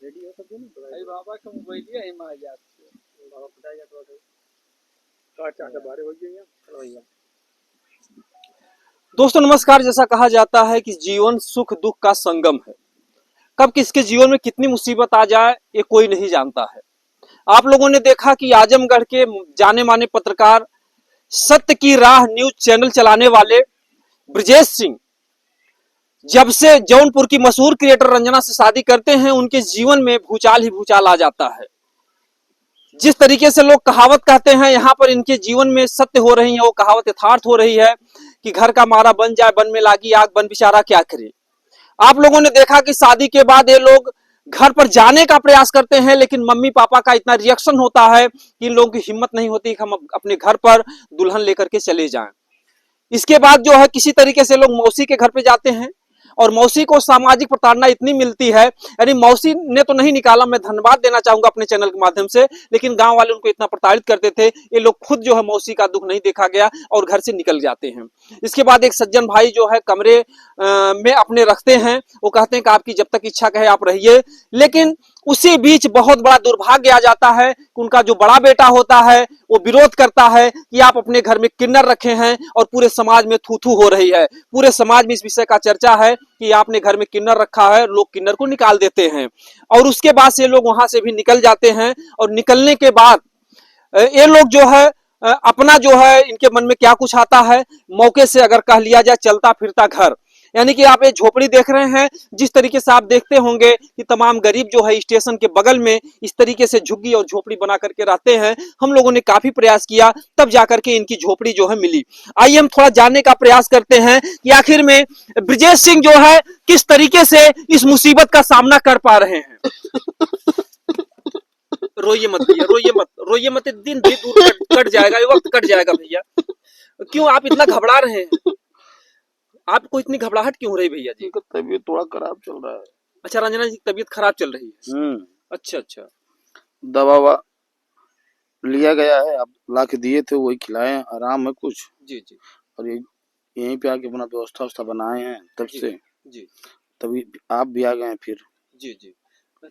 Ready हो सब जन भाई बाबा का मोबाइल है हिमा जात बाबा पता जात बाटे का चाचा बारे हो गए चलो भैया। दोस्तों नमस्कार। जैसा कहा जाता है कि जीवन सुख दुख का संगम है। कब किसके जीवन में कितनी मुसीबत आ जाए ये कोई नहीं जानता है। आप लोगों ने देखा कि आजमगढ़ के जाने माने पत्रकार, सत्य की राह न्यूज चैनल चलाने वाले ब्रजेश सिंह जब से जौनपुर की मशहूर क्रिएटर रंजना से शादी करते हैं, उनके जीवन में भूचाल ही भूचाल आ जाता है। जिस तरीके से लोग कहावत कहते हैं, यहाँ पर इनके जीवन में सत्य हो रही है, वो कहावत यथार्थ हो रही है कि घर का मारा बन जाए, बन में लागी आग, बन बेचारा क्या करे। आप लोगों ने देखा कि शादी के बाद ये लोग घर पर जाने का प्रयास करते हैं, लेकिन मम्मी पापा का इतना रिएक्शन होता है कि इन लोगों की हिम्मत नहीं होती कि हम अपने घर पर दुल्हन लेकर के चले जाएं। इसके बाद जो है किसी तरीके से लोग मौसी के घर पे जाते हैं और मौसी को सामाजिक प्रताड़ना इतनी मिलती है, यानी मौसी ने तो नहीं निकाला, मैं धन्यवाद देना चाहूंगा अपने चैनल के माध्यम से, लेकिन गांव वाले उनको इतना प्रताड़ित करते थे, ये लोग खुद जो है मौसी का दुख नहीं देखा गया और घर से निकल जाते हैं। इसके बाद एक सज्जन भाई जो है कमरे में अपने रखते हैं, वो कहते हैं कि आपकी जब तक इच्छा कहे आप रहिए, लेकिन उसी बीच बहुत बड़ा दुर्भाग्य आ जाता है कि उनका जो बड़ा बेटा होता है वो विरोध करता है कि आप अपने घर में किन्नर रखे हैं और पूरे समाज में थू थू हो रही है। पूरे समाज में इस विषय का चर्चा है कि आपने घर में किन्नर रखा है, लोग किन्नर को निकाल देते हैं। और उसके बाद से लोग वहां से भी निकल जाते हैं और निकलने के बाद ये लोग जो है अपना जो है इनके मन में क्या कुछ आता है, मौके से अगर कह लिया जाए चलता फिरता घर, यानी कि आप ये झोपड़ी देख रहे हैं, जिस तरीके से आप देखते होंगे कि तमाम गरीब जो है स्टेशन के बगल में इस तरीके से झुग्गी और झोपड़ी बना करके रहते हैं। हम लोगों ने काफी प्रयास किया तब जाकर के इनकी झोपड़ी जो है मिली। आइए हम थोड़ा जानने का प्रयास करते हैं कि आखिर में ब्रजेश सिंह जो है किस तरीके से इस मुसीबत का सामना कर पा रहे हैं। रोइए मत भैया, रोइए मत, रोइए मत, दिन भी दूर कट जाएगा, ये वक्त कट जाएगा भैया। क्यों आप इतना घबरा रहे हैं? आपको इतनी घबराहट क्यों हो रही भैया जी? तबीयत थोड़ा खराब चल रहा है। अच्छा, रंजना जी तबीयत खराब चल रही है। अच्छा अच्छा। दवा वा लिया गया है, आप ला के दिए थे वही खिलाए हैं, आराम है कुछ। जी जी और ये यहीं पे आके अपना व्यवस्था बनाए हैं तब जी से, जी तभी आप भी आ गए हैं फिर। जी जी।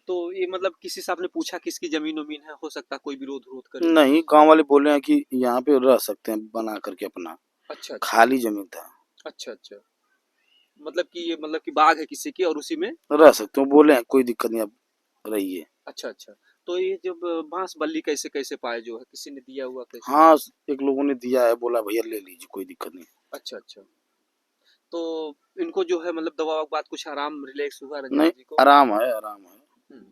तो ये मतलब किसी से आपने पूछा किसकी जमीन वमीन है, हो सकता कोई विरोध विरोध करे। नहीं, गांव वाले बोले हैं कि यहाँ पे रह सकते हैं बना करके अपना, अच्छा अच्छा खाली जमीन था, अच्छा अच्छा। मतलब कि ये मतलब कि बाग है किसी की और उसी में। रह सकते हो, बोले हैं कोई दिक्कत नहीं, आप रहिए। अच्छा अच्छा। तो ये जब बांस बल्ली कैसे कैसे पाए, जो है किसी ने दिया हुआ कैसे? हाँ, एक लोगों ने दिया है, बोला भैया ले लीजिए कोई दिक्कत नहीं। अच्छा अच्छा। तो इनको जो है मतलब दवा के बाद कुछ आराम रिलैक्स हुआ रंजना नहीं, जी को? आराम है, आराम है। हम्म।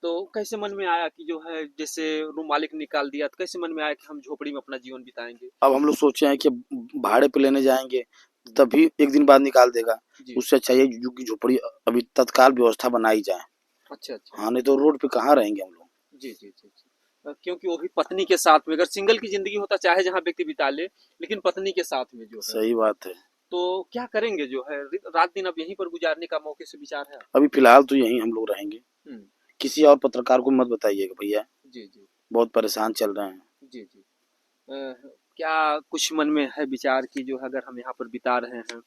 तो कैसे मन में आया कि जो है जैसे रूम मालिक निकाल दिया, तो कैसे मन में आया कि हम झोपड़ी में अपना जीवन बिताएंगे? अब हम लोग सोचे हैं कि भाड़े पे लेने जाएंगे तभी एक दिन बाद निकाल देगा, जी। उससे अच्छा ये झुग्गी झोपड़ी अभी तत्काल व्यवस्था बनाई जाए। अच्छा अच्छा। हाँ, नहीं तो रोड पे कहाँ रहेंगे हम लोग। जी जी जी जी। क्योंकि वो भी पत्नी के साथ में, अगर सिंगल की जिंदगी होता चाहे जहाँ व्यक्ति बिता ले, लेकिन पत्नी के साथ में जो है, सही बात है। तो क्या करेंगे जो है, रात दिन अब यहीं पर गुजारने का मौके से विचार है? अभी फिलहाल तो यहीं हम लोग रहेंगे, हम्म। किसी और पत्रकार को मत बताइएगा भैया, जी जी बहुत परेशान चल रहे हैं। जी जी। क्या कुछ मन में है विचार कि जो है अगर हम यहाँ पर बिता रहे हैं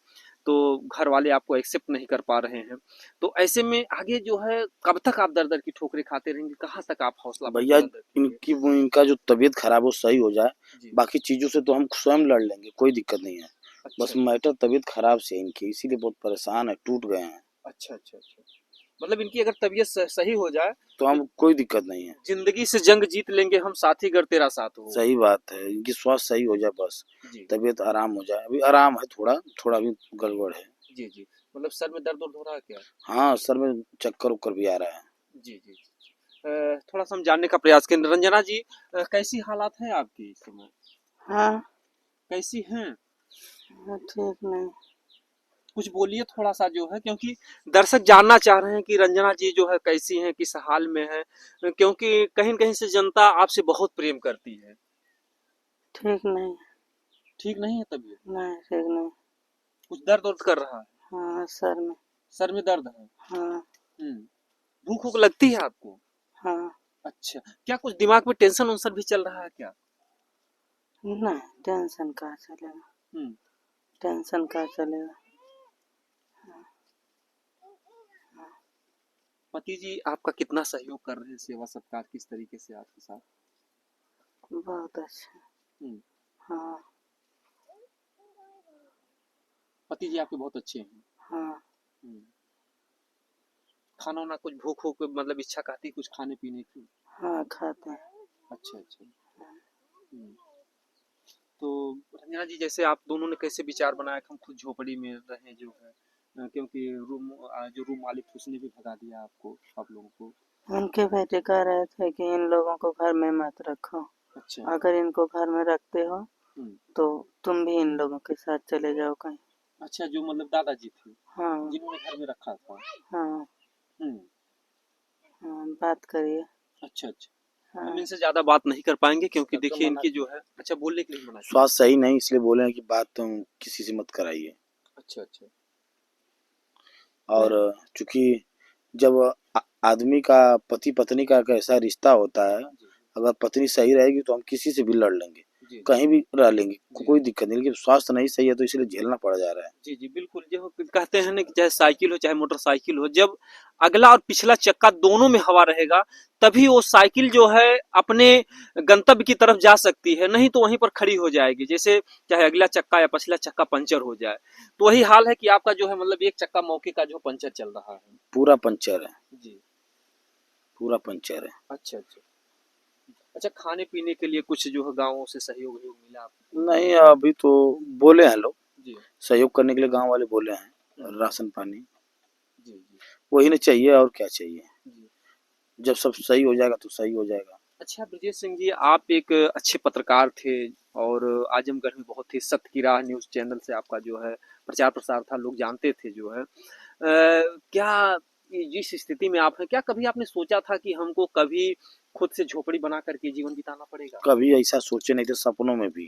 तो घर वाले आपको एक्सेप्ट नहीं कर पा रहे हैं, तो ऐसे में आगे जो है कब तक आप दर दर की ठोकरें खाते रहेंगे, कहाँ तक आप हौसला भैया बुलंद रखेंगे? इनका जो तबीयत खराब हो सही हो जाए, जी। बाकी चीजों से तो हम स्वयं लड़ लेंगे, कोई दिक्कत नहीं है। अच्छा बस मैटर तबीयत खराब से है इनकी, इसीलिए बहुत परेशान है, टूट गए हैं। अच्छा अच्छा अच्छा। मतलब इनकी अगर तबीयत सही हो जाए तो तो हम कोई दिक्कत नहीं है। जिंदगी से जंग जीत लेंगे हम, साथी अगर तेरा साथ हो। सही बात है, इनकी स्वास्थ्य सही हो जाए बस, जी तबीयत आराम हो जाए। अभी आराम है, थोड़ा थोड़ा भी गड़बड़ है। जी जी। मतलब सर में दर्द हो रहा है क्या? हाँ, सर में चक्कर उक्कर भी आ रहा है। जी जी जी। थोड़ा सा हम जानने का प्रयास करें, रंजना जी कैसी हालात है आपकी इस समय? हाँ। कैसी हैं? ठीक नहीं। कुछ बोलिए थोड़ा सा जो है, क्योंकि दर्शक जानना चाह रहे हैं कि रंजना जी जो है कैसी हैं, किस हाल में है, क्योंकि कहीं कहीं से जनता आपसे बहुत प्रेम करती है। ठीक नहीं। ठीक नहीं है तबीयत? नहीं, ठीक नहीं। कुछ दर्द वर्द कर रहा है? हाँ, सर में। सर में दर्द है? हाँ। भूख वूख लगती है आपको? हाँ। अच्छा, क्या कुछ दिमाग में टेंशन वेंशन भी चल रहा है क्या? नहीं, टेंशन कहाँ चलेगा। हम्म। टेंशन कहाँ चलेगा। पति जी आपका कितना सहयोग कर रहे हैं सेवा सत्कार किस तरीके से आपके साथ? बहुत अच्छा। हम्म, हाँ पति जी आपके बहुत अच्छे हैं। हाँ हम्म, खाना वाना कुछ भूख हो मतलब इच्छा कहती कुछ खाने पीने की? हाँ खाते हैं। अच्छा अच्छा। हम्म, तो रंजना जी जैसे आप दोनों ने कैसे विचार बनाया कि हम खुद झोपड़ी में रहें जो है क्योंकि जो रूम मालिक थे उसने भी भगा दिया आपको आप लोगों को। उनके बेटे कह रहे थे कि इन लोगों को घर में मत रखो, अच्छा। अगर इनको घर में रखते हो हम्म, तो तुम भी इन लोगों के साथ चले जाओ कहीं। अच्छा जो मतलब दादाजी थे हाँ जिन्होंने घर में रखा था। हाँ हम्म, हाँ बात करिए। अच्छा अच्छा। हम हाँ इनसे ज्यादा बात नहीं कर पाएंगे क्योंकि देखिए इनकी जो है अच्छा बोलने के लिए मना किया। स्वास्थ्य सही नहीं इसलिए बोले हैं कि बात तुम किसी से मत कराइए। अच्छा अच्छा। और चूंकि जब आदमी का पति पत्नी का कैसा रिश्ता होता है, जी अगर पत्नी सही रहेगी तो हम किसी से भी लड़ लेंगे, जी कहीं भी रह लेंगे, जी कोई दिक्कत नहीं। लेकिन स्वास्थ्य नहीं सही है तो इसलिए झेलना पड़ जा रहा है। जी जी बिल्कुल जो कहते हैं ना कि चाहे साइकिल हो चाहे मोटरसाइकिल हो जब अगला और पिछला चक्का दोनों में हवा रहेगा तभी वो साइकिल जो है अपने गंतव्य की तरफ जा सकती है, नहीं तो वहीं पर खड़ी हो जाएगी। जैसे चाहे अगला चक्का या पिछला चक्का पंचर हो जाए तो वही हाल है कि आपका जो है मतलब एक चक्का मौके का जो पंचर चल रहा है। पूरा पंचर है, जी। पूरा पंचर है। अच्छा अच्छा। अच्छा खाने पीने के लिए कुछ जो है गाँवों से सहयोग वहयोग मिला आपको? नहीं अभी तो बोले हैं लोग जी सहयोग करने के लिए, गांव वाले बोले हैं, हम्म, राशन पानी जी जी वही नहीं चाहिए और क्या चाहिए। जी। जब सब सही हो जाएगा तो सही हो जाएगा। अच्छा ब्रजेश सिंह जी आप एक अच्छे पत्रकार थे और आजमगढ़ में बहुत ही सत्य की राह न्यूज़ चैनल से आपका जो है प्रचार प्रसार था, लोग जानते थे जो है क्या जिस स्थिति में आप हैं क्या कभी आपने सोचा था कि हमको कभी खुद से झोपड़ी बना करके जीवन बिताना पड़ेगा? कभी ऐसा सोचे नहीं थे, सपनों में भी।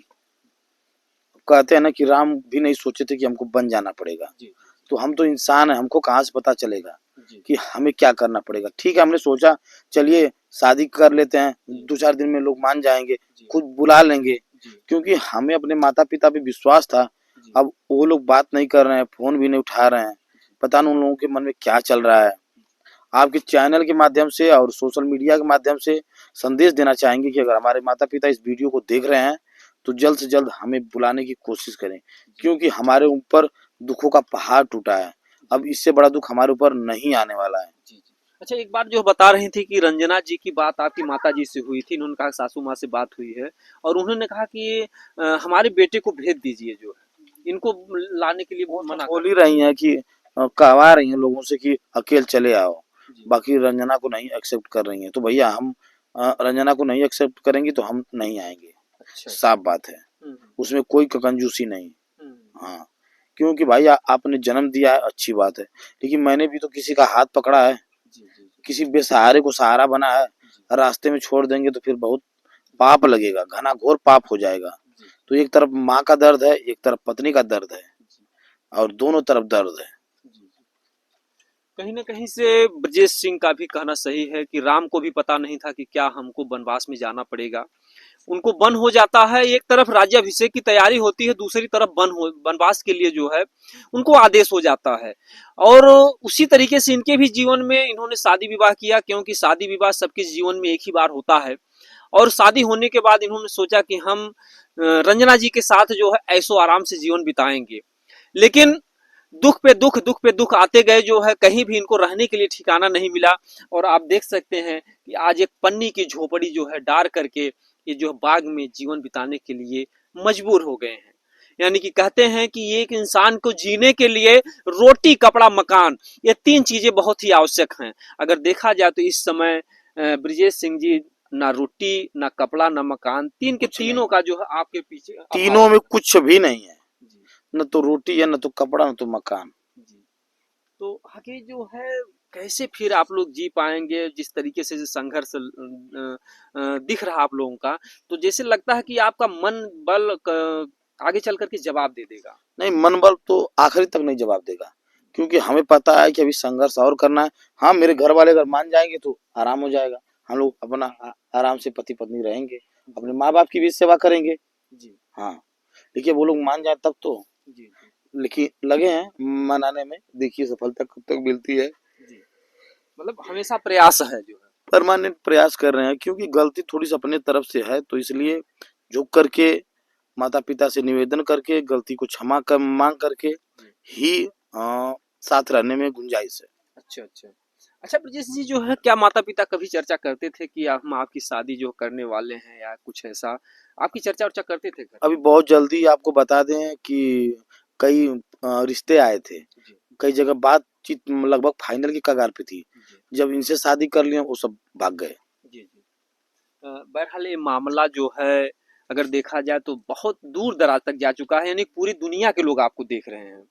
कहते हैं ना कि राम भी नहीं सोचे थे कि हमको बन जाना पड़ेगा। जी तो हम तो इंसान हैं, हमको कहाँ से पता चलेगा जी कि हमें क्या करना पड़ेगा। ठीक है हमने सोचा चलिए शादी कर लेते हैं, जी 2-4 दिन में लोग मान जाएंगे, जी खुद बुला लेंगे, जी क्योंकि हमें अपने माता पिता पे विश्वास था। जी अब वो लोग बात नहीं कर रहे हैं, फोन भी नहीं उठा रहे हैं, पता नहीं उन लोगों के मन में क्या चल रहा है। आपके चैनल के माध्यम से और सोशल मीडिया के माध्यम से संदेश देना चाहेंगे कि अगर हमारे माता पिता इस वीडियो को देख रहे हैं तो जल्द से जल्द हमें बुलाने की कोशिश करें, क्योंकि हमारे ऊपर दुखों का पहाड़ टूटा है। अब इससे बड़ा दुख हमारे ऊपर नहीं आने वाला है। जी जी। अच्छा एक बार जो बता रही थी कि रंजना जी की बात आपकी माता जी से हुई थी, उन्होंने कहा सासू माँ से बात हुई है और उन्होंने कहा कि हमारे बेटे को भेज दीजिए जो है इनको लाने के लिए वो तो मना बोल कर ही रही हैं कि कहवा रही हैं लोगों से कि अकेले चले आओ, जी बाकी रंजना को नहीं एक्सेप्ट कर रही हैं। तो भैया हम रंजना को नहीं एक्सेप्ट करेंगे तो हम नहीं आएंगे, अच्छा साफ बात है, हम्म उसमें कोई कंजूसी नहीं। हम्म हाँ, क्योंकि भाई आपने जन्म दिया है अच्छी बात है, लेकिन मैंने भी तो किसी का हाथ पकड़ा है, जी जी जी किसी बेसहारे को सहारा बना है। जी रास्ते में छोड़ देंगे तो फिर बहुत पाप लगेगा, घना घोर पाप हो जाएगा। जी तो एक तरफ माँ का दर्द है, एक तरफ पत्नी का दर्द है, जी और दोनों तरफ दर्द है। जी कहीं न कहीं से ब्रजेश सिंह का भी कहना सही है कि राम को भी पता नहीं था कि क्या हमको वनवास में जाना पड़ेगा। उनको वन हो जाता है, एक तरफ राज्याभिषेक की तैयारी होती है, दूसरी तरफ वनवास के लिए जो है उनको आदेश हो जाता है। और उसी तरीके से इनके भी जीवन में इन्होंने शादी विवाह किया, क्योंकि शादी विवाह सबके जीवन में एक ही बार होता है। और शादी होने के बाद इन्होंने सोचा कि हम रंजना जी के साथ जो है ऐशो आराम से जीवन बिताएंगे। लेकिन दुख पे दुख आते गए जो है, कहीं भी इनको रहने के लिए ठिकाना नहीं मिला। और आप देख सकते हैं कि आज एक पन्नी की झोपड़ी जो है डार करके ये जो बाग में जीवन बिताने के लिए मजबूर हो गए हैं। यानी कि कहते हैं कि एक इंसान को जीने के लिए रोटी कपड़ा मकान ये तीन चीजें बहुत ही आवश्यक हैं। अगर देखा जाए तो इस समय ब्रजेश सिंह जी ना रोटी ना कपड़ा ना मकान, तीन के कुछ तीनों नहीं, का जो है आपके पीछे अभाव तीनों है। में कुछ भी नहीं है, जी न तो रोटी है, न तो कपड़ा, न तो मकान। जी। तो आगे जो है कैसे फिर आप लोग जी पाएंगे जिस तरीके से संघर्ष दिख रहा आप लोगों का, तो जैसे लगता है कि आपका मन बल आगे चल करके जवाब दे देगा। नहीं, मन बल तो आखिरी तक नहीं जवाब देगा, क्योंकि हमें पता है कि अभी संघर्ष और करना है। हाँ मेरे घर वाले अगर मान जाएंगे तो आराम हो जाएगा, हम लोग अपना आराम से पति पत्नी रहेंगे, अपने माँ बाप की भी सेवा करेंगे। जी हाँ, देखिए वो लोग मान जाए तब तो। जी जी लेकिन लगे हैं मनाने में, देखिए सफलता कब तक मिलती है। जी मतलब हमेशा प्रयास है जो है। परमानेंट प्रयास कर रहे हैं, क्योंकि गलती थोड़ी सी अपने तरफ से है, तो इसलिए झुक करके माता पिता से निवेदन करके गलती को क्षमा कर मांग करके ही साथ रहने में गुंजाइश है। अच्छा अच्छा। अच्छा ब्रजेश जी जो है, क्या माता पिता कभी चर्चा करते थे कि हम आपकी शादी जो करने वाले हैं या कुछ ऐसा, आपकी चर्चा वर्चा करते थे घर? अभी बहुत जल्दी आपको बता दें कि कई रिश्ते आए थे, जी कई जगह बातचीत लगभग फाइनल की कगार पे थी। जी जब इनसे शादी कर लिया वो सब भाग गए। जी जी। बहरहाल ये मामला जो है, अगर देखा जाए तो बहुत दूर दराज तक जा चुका है, यानी पूरी दुनिया के लोग आपको देख रहे हैं।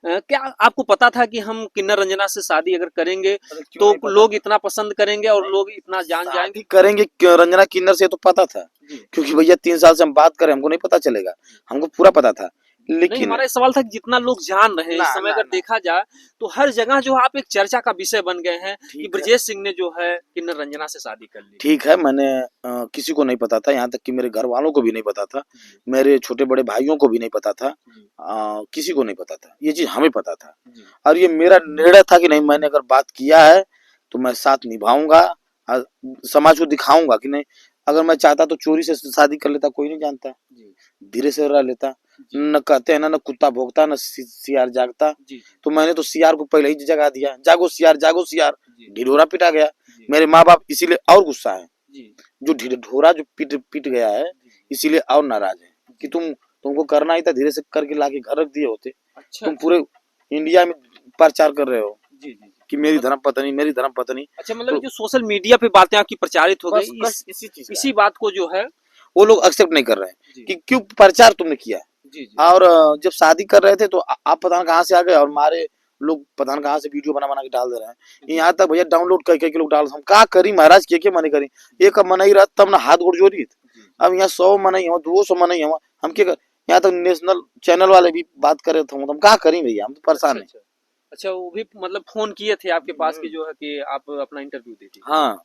क्या आपको पता था कि हम किन्नर रंजना से शादी अगर करेंगे क्यों तो नहीं पता लोग था? इतना पसंद करेंगे और लोग इतना जान शादी जाएंगे? करेंगे क्यों रंजना किन्नर से, तो पता था, जी क्योंकि भैया 3 साल से हम बात करें, हमको नहीं पता चलेगा, हमको पूरा पता था। नहीं, लेकिन हमारा ये सवाल था कि जितना लोग जान रहे हैं ना इस समय, ना अगर ना देखा जाए तो हर जगह जो आप एक चर्चा का विषय बन गए हैं कि ठीक है, ब्रजेश सिंह ने जो है किन्नर रंजना से शादी कर ली। ठीक है। मैंने किसी को नहीं पता था, यहाँ तक कि मेरे घर वालों को भी नहीं पता था, जी मेरे छोटे बड़े भाइयों को भी नहीं पता था, जी किसी को नहीं पता था। ये चीज हमें पता था, जी और ये मेरा निर्णय था कि नहीं, मैंने अगर बात किया है तो मैं साथ निभाऊंगा और समाज को दिखाऊंगा कि नहीं। अगर मैं चाहता तो चोरी से शादी कर लेता, कोई नहीं जानता, जी धीरे से रह लेता। जी न कहते हैं ना, न कुत्ता भोगता न सियार जागता। जी तो मैंने तो सियार को पहले ही जगा दिया, जागो सियार जागो सियार, जी ढिढोरा पिटा गया। जी मेरे माँ बाप इसीलिए और गुस्सा है, जी जो ढिढोरा जो पीट पीट गया है, इसीलिए और नाराज है कि तुमको करना ही था, धीरे से करके लाके घर रख दिए होते। अच्छा तुम अच्छा। पूरे इंडिया में प्रचार कर रहे हो जी जी कि मेरी धर्म पत्नी, मेरी धर्म पत्नी। अच्छा, मतलब ये तो जो सोशल मीडिया पे बातें आपकी प्रचारित हो बस गई, बस इसी चीज का इसी है। बात को जो है। वो लोग एक्सेप्ट नहीं कर रहे हैं जी कि क्यों प्रचार तुमने किया। जी जी और जब शादी कर रहे थे तो आप पता ना कहाँ से आ गए, और हमारे लोग पता ना कहाँ से वीडियो बना बना के डाल दे रहे हैं। यहाँ तक भैया डाउनलोड करके लोग डाल, हम क्या करी महाराज, के मना करी। एक अब मना ही रहा तब ना हाथ गोड़ जोड़ी। जी अब यहाँ 100 मना ही हो, 200 मना ही हो, हम क्या कर। यहाँ तक नेशनल चैनल वाले भी बात करे थे, हम क्या करी भैया, हम तो अच्छा परेशान है। अच्छा। अच्छा, वो भी मतलब फोन किए थे आपके पास कि जो है कि आप अपना इंटरव्यू दे दीजिए। हाँ,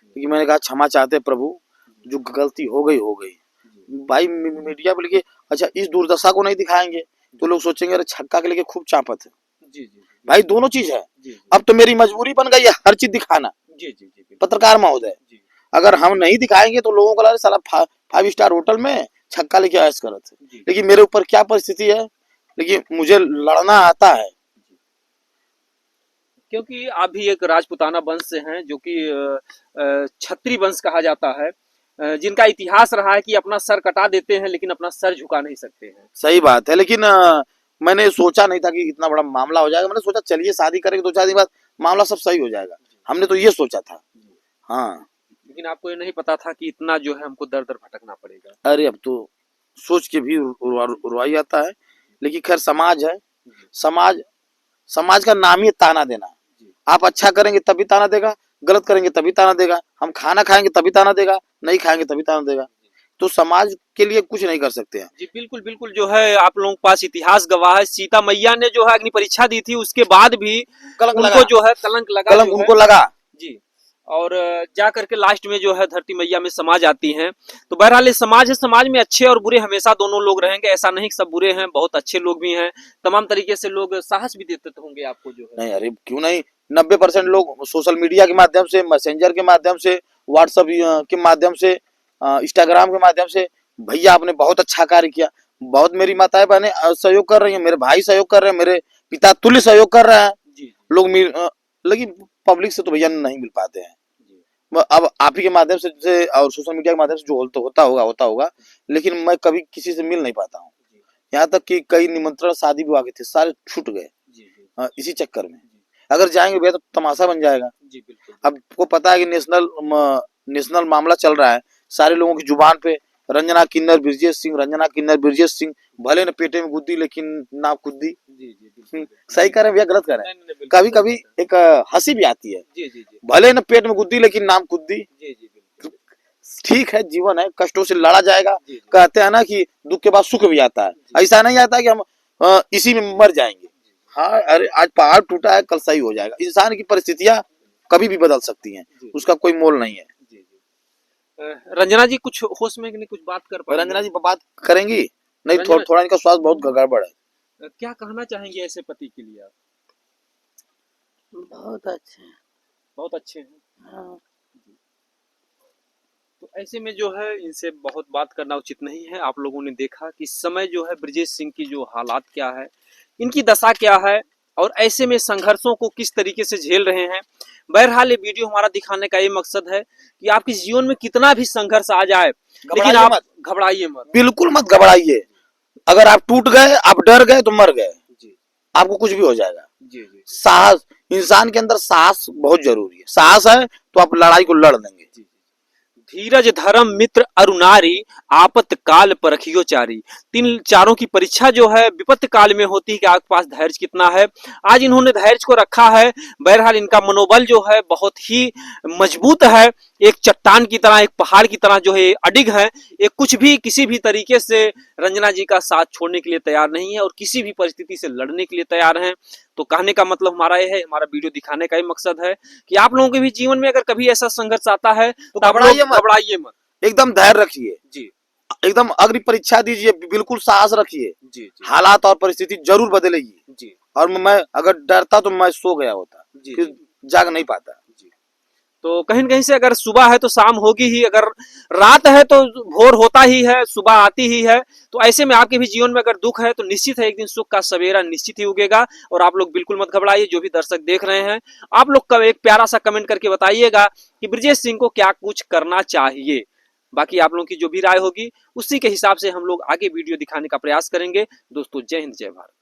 क्योंकि मैंने कहा क्षमा चाहते प्रभु, जो गलती हो गई हो गई। जी भाई मीडिया पे लेके, अच्छा इस दुर्दशा को नहीं दिखाएंगे तो लोग सोचेंगे अरे छक्का के लेके खूब चापत है। जी जी भाई दोनों चीज है। जी जी अब तो मेरी मजबूरी बन गई है हर चीज दिखाना, जी जी जी बिल्कुल। पत्रकार महोदय। जी अगर हम नहीं दिखाएंगे तो लोगों को लगे साला 5 स्टार होटल में छक्का लेके ऐश करत है। जी लेकिन मेरे ऊपर क्या परिस्थिति है, लेकिन मुझे लड़ना आता है। जी। क्योंकि आप भी एक राजपूताना वंश से हैं, जो कि क्षत्रिय वंश कहा जाता है, जिनका इतिहास रहा है कि अपना सर कटा देते हैं लेकिन अपना सर झुका नहीं सकते हैं। सही बात है, लेकिन मैंने सोचा नहीं था कि इतना बड़ा मामला हो जाएगा। मैंने सोचा चलिए शादी करेंगे, 2-4 दिन बाद मामला सब सही हो जाएगा, हमने तो ये सोचा था। जी। हाँ, लेकिन आपको ये नहीं पता था कि इतना जो है हमको दर दर भटकना पड़ेगा। अरे अब तो सोच के भी रुआई आता है। लेकिन खैर समाज है, जी समाज समाज का नाम ही है ताना देना। जी आप अच्छा करेंगे तभी ताना देगा, गलत करेंगे तभी ताना देगा। हम खाना खाएंगे तभी ताना देगा, नहीं खाएंगे तभी ताना देगा। तो समाज के लिए कुछ नहीं कर सकते हैं। जी बिल्कुल बिल्कुल। जो है आप लोगों के पास इतिहास गवाह है, सीता मैया ने जो है अग्नि परीक्षा दी थी, उसके बाद भी कलंक लगा, उनको जो है कलंक लगा कलंक जो है। उनको लगा। जी। और जा करके लास्ट में जो है धरती मैया में समा जाती हैं। तो बहरहाल ये समाज है, समाज में अच्छे और बुरे हमेशा दोनों लोग रहेंगे, ऐसा नहीं कि सब बुरे हैं, बहुत अच्छे लोग भी हैं। तमाम तरीके से लोग साहस भी देते होंगे आपको जो है। नहीं, अरे क्यों नहीं, 90% लोग सोशल मीडिया के माध्यम से, मैसेंजर के माध्यम से, व्हाट्सएप के माध्यम से, इंस्टाग्राम के माध्यम से, भैया आपने बहुत अच्छा कार्य किया। बहुत मेरी माताएं बहनें सहयोग कर रही हैं, मेरे भाई सहयोग कर रहे हैं, मेरे पिता तुल्य सहयोग कर रहे हैं। जी लोग लेकिन पब्लिक से तो भैया नहीं मिल पाते हैं। जी अब आप ही के माध्यम से और सोशल मीडिया के माध्यम से जो होता होगा, लेकिन मैं कभी किसी से मिल नहीं पाता हूँ। जी यहाँ तक कि कई निमंत्रण शादी विवाह के थे, सारे छूट गए जी जी इसी चक्कर में। अगर जाएंगे भैया तो तमाशा बन जाएगा। जी बिल्कुल। अब आपको पता है कि नेशनल मामला चल रहा है, सारे लोगों की जुबान पे रंजना किन्नर ब्रजेश सिंह, रंजना किन्नर ब्रजेश सिंह। भले न पेटे में गुद्दी लेकिन ना खुद्दी। जी जी बिल्कुल बिल्कुल। सही करें भैया गलत करें, नहीं नहीं नहीं, बिल्कुल कभी सही कभी बात है। एक हंसी भी आती है। जी जी जी भले न पेट में गुद्दी लेकिन नाम खुद्दी। जी जी बिल्कुल। ठीक है, जीवन है, कष्टों से लड़ा जाएगा। जी जी कहते हैं ना कि दुख के बाद सुख भी आता है, ऐसा नहीं आता कि हम इसी में मर जाएंगे। हाँ, अरे आज पहाड़ टूटा है, कल सही हो जाएगा। इंसान की परिस्थितियां कभी भी बदल सकती हैं, जी उसका कोई मोल नहीं है। जी जी। रंजना जी कुछ होश में कि नहीं, कुछ बात कर पाएंगे? रंजना जी बात करेंगी? नहीं, रंजना थोड़ा इनका स्वास्थ्य बहुत गड़बड़ है। क्या कहना चाहेंगे ऐसे पति के लिए आप? बहुत अच्छे हैं। बहुत अच्छे हैं। हाँ। तो ऐसे में जो है इनसे बहुत बात करना उचित नहीं है। आप लोगों ने देखा कि इस समय जो है ब्रजेश सिंह की जो हालात क्या है, इनकी दशा क्या है, और ऐसे में संघर्षों को किस तरीके से झेल रहे हैं। बहरहाल ये वीडियो हमारा दिखाने का ये मकसद है कि आपके जीवन में कितना भी संघर्ष आ जाए, लेकिन आप घबराइए मत, बिल्कुल मत घबराइए। अगर आप टूट गए, आप डर गए तो मर गए, आपको कुछ भी हो जाएगा। जी। साहस, इंसान के अंदर साहस बहुत जरूरी है। साहस है तो आप लड़ाई को लड़ लेंगे। धीरज धर्म मित्र अरुनारी, आपत काल परखियो चारी। तीन चारों की परीक्षा जो है विपत्ति काल में होती है कि आपके पास धैर्य कितना है। आज इन्होंने धैर्य को रखा है। बहरहाल इनका मनोबल जो है बहुत ही मजबूत है। एक चट्टान की तरह, एक पहाड़ की तरह जो है अडिग है। ये कुछ भी किसी भी तरीके से रंजना जी का साथ छोड़ने के लिए तैयार नहीं है और किसी भी परिस्थिति से लड़ने के लिए तैयार हैं। तो कहने का मतलब हमारा यह है, हमारा वीडियो दिखाने का ही मकसद है कि आप लोगों के भी जीवन में अगर कभी ऐसा संघर्ष आता है तो घबराइए मत, एकदम धैर्य रखिए जी, एकदम अग्नि परीक्षा दीजिए, बिल्कुल साहस रखिए। जी। हालात और परिस्थिति जरूर बदलेगी जी। और मैं अगर डरता तो मैं सो गया होता, फिर जाग नहीं पाता। तो कहीं न कहीं से अगर सुबह है तो शाम होगी ही, अगर रात है तो भोर होता ही है, सुबह आती ही है। तो ऐसे में आपके भी जीवन में अगर दुख है तो निश्चित है एक दिन सुख का सवेरा निश्चित ही उगेगा। और आप लोग बिल्कुल मत घबराइए। जो भी दर्शक देख रहे हैं, आप लोग का एक प्यारा सा कमेंट करके बताइएगा कि ब्रजेश सिंह को क्या कुछ करना चाहिए। बाकी आप लोगों की जो भी राय होगी उसी के हिसाब से हम लोग आगे वीडियो दिखाने का प्रयास करेंगे। दोस्तों, जय हिंद, जय भारत।